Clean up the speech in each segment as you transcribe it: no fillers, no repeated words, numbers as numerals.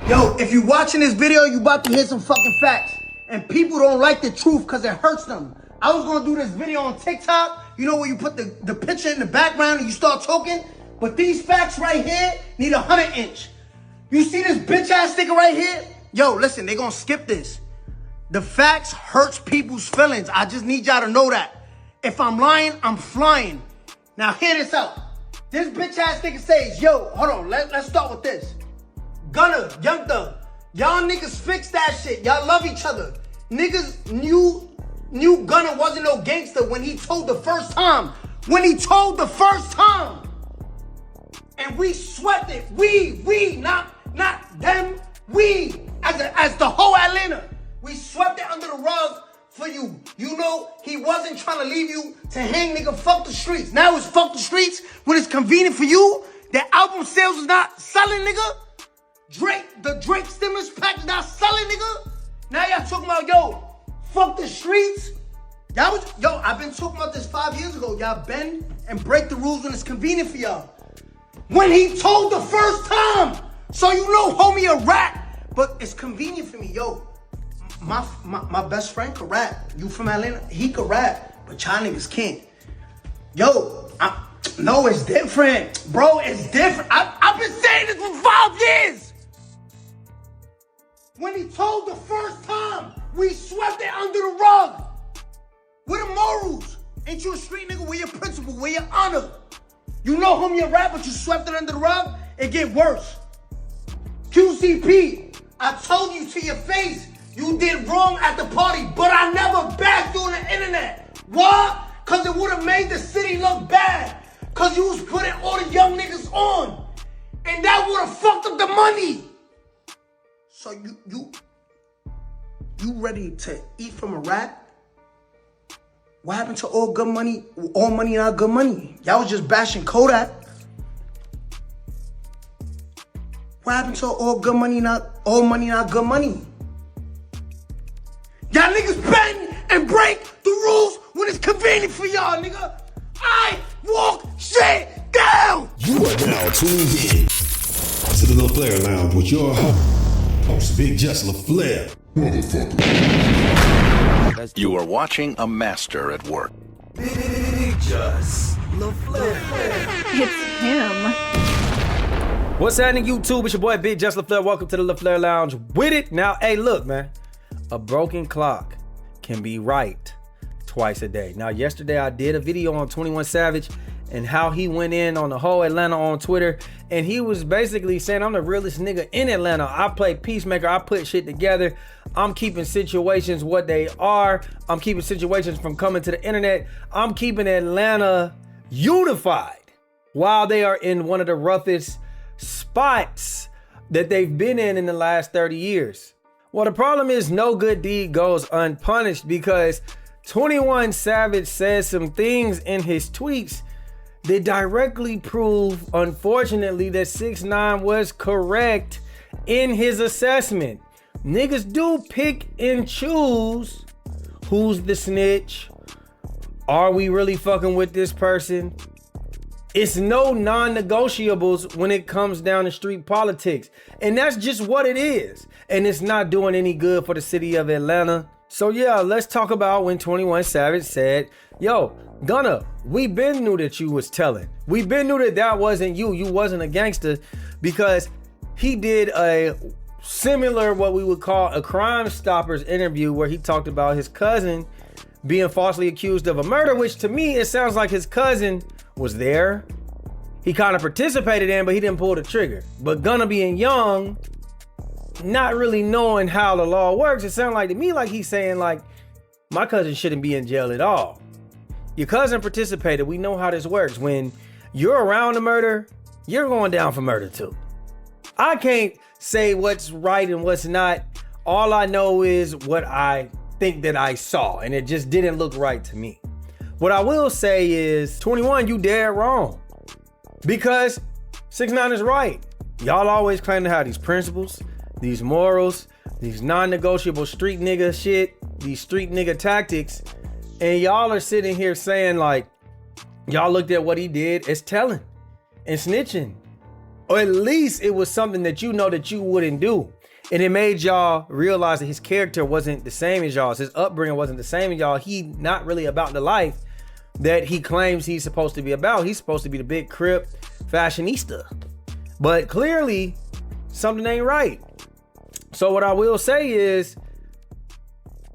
Yo, if you watching this video, you about to hear some fucking facts. And people don't like the truth because it hurts them. I was gonna do this video on TikTok, you know, where you put the picture in the background and you start talking. But these facts right here need 100-inch. You see this bitch ass nigga right here? Yo, listen, they gonna skip this. The facts hurts people's feelings. I just need y'all to know that. If I'm lying, I'm flying. Now hear this out. This bitch ass nigga says, yo, hold on, let's start with this. Gunna, Young Thug, y'all niggas fix that shit. Y'all love each other. Niggas knew Gunna wasn't no gangster when he told the first time. When he told the first time. And we swept it. We, not them. We, as the whole Atlanta. We swept it under the rug for you. You know, he wasn't trying to leave you to hang, nigga. Fuck the streets. Now it's fuck the streets when it's convenient for you. That album sales is not selling, nigga. The Drake stimulus pack is not selling, nigga. Now y'all talking about, yo, fuck the streets. I've been talking about this 5 years ago. Y'all bend and break the rules when it's convenient for y'all. When he told the first time. So you know, homie, a rat. But it's convenient for me, yo. My best friend could rap. You from Atlanta? He could rap. But y'all niggas can't. Yo, no, it's different. Bro, it's different. I've been saying this for 5 years. When he told the first time, we swept it under the rug. Where the morals? Ain't you a street nigga? Where your principle? Where your honor? You know homie a rap, but you swept it under the rug? It get worse. QCP, I told you to your face, you did wrong at the party, but I never backed you on the internet. Why? Because it would have made the city look bad. Because you was putting all the young niggas on. And that would have fucked up the money. So you ready to eat from a rat? What happened to all good money? All money not good money. Y'all was just bashing Kodak. What happened to all good money not good money? Y'all niggas bend and break the rules when it's convenient for y'all, nigga. I walk shit down. You are now tuned in to the LaFlareLounge with your host, IG-TheLaFlareLounge. Motherfucker. You are watching a master at work. IG-TheLaFlare. It's him. What's happening, YouTube? It's your boy IG-TheLaFlare. Welcome to the LaFlareLounge. With it now, hey, look, man. A broken clock can be right twice a day. Now, yesterday I did a video on 21 Savage and how he went in on the whole Atlanta on Twitter, and he was basically saying, I'm the realest nigga in Atlanta. I play peacemaker. I put shit together. I'm keeping situations what they are. I'm keeping situations from coming to the internet. I'm keeping Atlanta unified while they are in one of the roughest spots that they've been in the last 30 years. Well, the problem is no good deed goes unpunished, because 21 Savage says some things in his tweets that directly prove, unfortunately, that 6ix9ine was correct in his assessment. Niggas do pick and choose who's the snitch. Are we really fucking with this person? It's no non-negotiables when it comes down to street politics. And that's just what it is. And it's not doing any good for the city of Atlanta. So yeah, let's talk about when 21 Savage said, yo, Gunna, we been knew that you was telling. We been knew that wasn't you. You wasn't a gangster, because he did a similar, what we would call a Crime Stoppers interview, where he talked about his cousin being falsely accused of a murder, which to me, it sounds like his cousin was there. He kind of participated in, but he didn't pull the trigger. But Gunna being young, not really knowing how the law works, it sounded like to me like he's saying, like, my cousin shouldn't be in jail at all. Your cousin participated. We know how this works. When you're around the murder, you're going down for murder too. I can't say what's right and what's not. All I know is what I think that I saw, and it just didn't look right to me. What I will say is, 21, you dead wrong. Because 6ix9ine is right. Y'all always claim to have these principles, these morals, these non-negotiable street nigga shit, these street nigga tactics, and y'all are sitting here saying, like, y'all looked at what he did as telling and snitching. Or at least it was something that you know that you wouldn't do. And it made y'all realize that his character wasn't the same as y'all's. His upbringing wasn't the same as y'all. He not really about the life that he claims he's supposed to be about. He's supposed to be the big crip fashionista. But clearly, something ain't right. So what I will say is,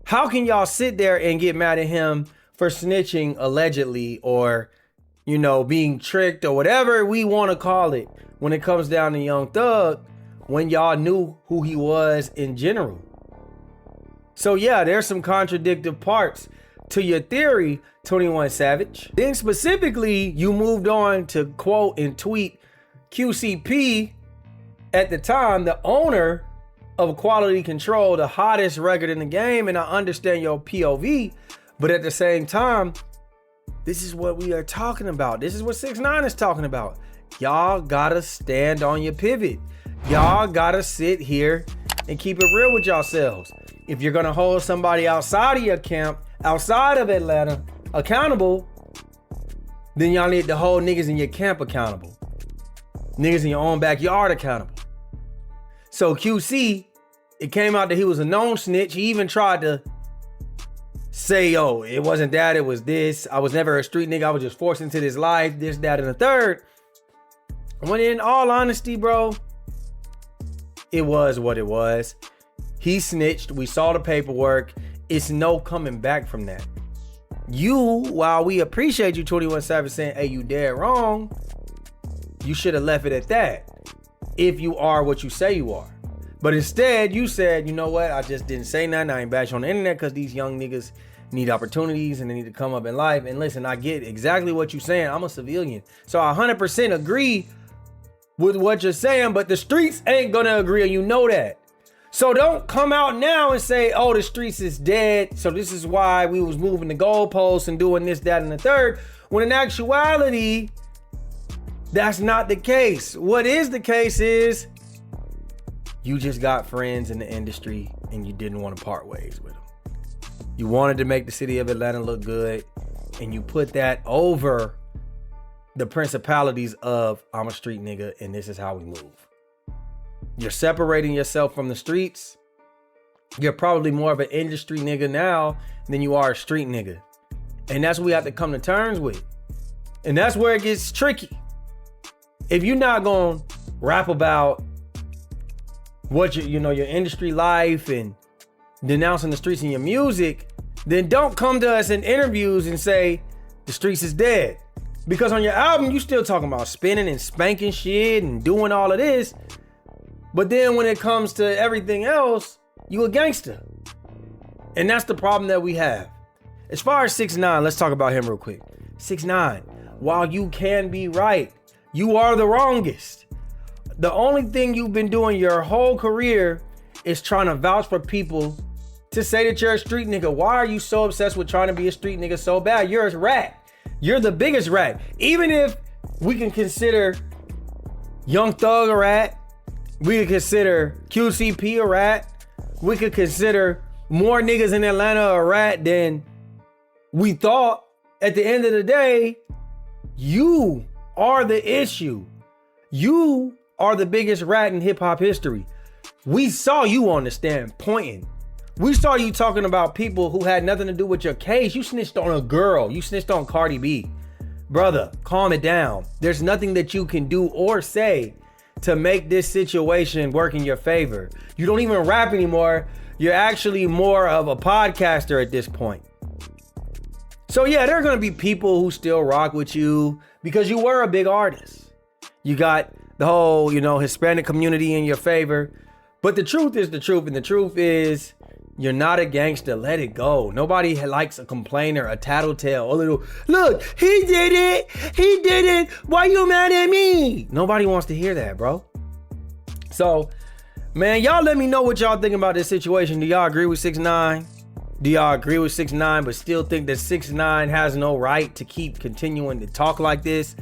how can y'all sit there and get mad at him for snitching allegedly, or, you know, being tricked, or whatever we want to call it when it comes down to Young Thug, when y'all knew who he was in general? So yeah, there's some contradictive parts to your theory, 21 Savage. Then specifically, you moved on to quote and tweet QCP, at the time the owner of Quality Control, the hottest record in the game. And I understand your POV, but at the same time, this is what we are talking about. This is what 6ix9ine is talking about. Y'all gotta stand on your pivot. Y'all gotta sit here and keep it real with yourselves. If you're gonna hold somebody outside of your camp, outside of Atlanta, accountable, then y'all need to hold niggas in your camp accountable. Niggas in your own backyard accountable. So QC, it came out that he was a known snitch. He even tried to say, yo, it wasn't that, it was this. I was never a street nigga. I was just forced into this life, this, that, and the third. When in all honesty, bro, it was what it was. He snitched. We saw the paperwork. It's no coming back from that. You, while we appreciate you, 21 Savage, saying, hey, you dead wrong, you should have left it at that. If you are what you say you are. But instead, you said, you know what? I just didn't say nothing. I ain't bash on the internet because these young niggas need opportunities and they need to come up in life. And listen, I get exactly what you're saying. I'm a civilian. So I 100% agree with what you're saying, but the streets ain't gonna agree, and you know that. So don't come out now and say, oh, the streets is dead, so this is why we was moving the goalposts and doing this, that, and the third. When in actuality, that's not the case. What is the case is you just got friends in the industry and you didn't want to part ways with them. You wanted to make the city of Atlanta look good, and you put that over the principalities of I'm a street nigga and this is how we move. You're separating yourself from the streets. You're probably more of an industry nigga now than you are a street nigga. And that's what we have to come to terms with. And that's where it gets tricky. If you're not gonna rap about what your industry life and denouncing the streets in your music, then don't come to us in interviews and say the streets is dead. Because on your album, you still talking about spinning and spanking shit and doing all of this. But then when it comes to everything else, you a gangster. And that's the problem that we have. As far as 6ix9ine, let's talk about him real quick. 6ix9ine, while you can be right, you are the wrongest. The only thing you've been doing your whole career is trying to vouch for people to say that you're a street nigga. Why are you so obsessed with trying to be a street nigga so bad? You're a rat. You're the biggest rat. Even if we can consider Young Thug a rat, we could consider QCP a rat, we could consider more niggas in Atlanta a rat than we thought. At the end of the day, you are the issue. You are the biggest rat in hip hop history. We saw you on the stand pointing. We saw you talking about people who had nothing to do with your case. You snitched on a girl. You snitched on Cardi B. Brother, calm it down. There's nothing that you can do or say to make this situation work in your favor. You don't even rap anymore. You're actually more of a podcaster at this point. So yeah, there are gonna be people who still rock with you because you were a big artist. You got the whole, Hispanic community in your favor. But the truth is the truth, and the truth is you're not a gangster. Let it go. Nobody likes a complainer, a tattletale, a little, look, he did it. He did it. Why you mad at me? Nobody wants to hear that, bro. So, man, y'all let me know what y'all think about this situation. Do y'all agree with 6ix9ine? Do y'all agree with 6ix9ine but still think that 6ix9ine has no right to keep continuing to talk like this?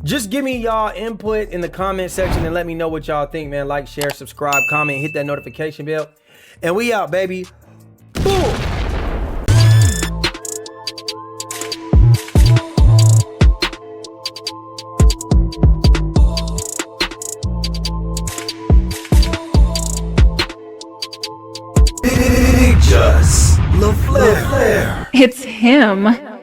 Just give me y'all input in the comment section and let me know what y'all think, man. Like, share, subscribe, comment, hit that notification bell. And we out, baby. Boom. LaFlare. It's him.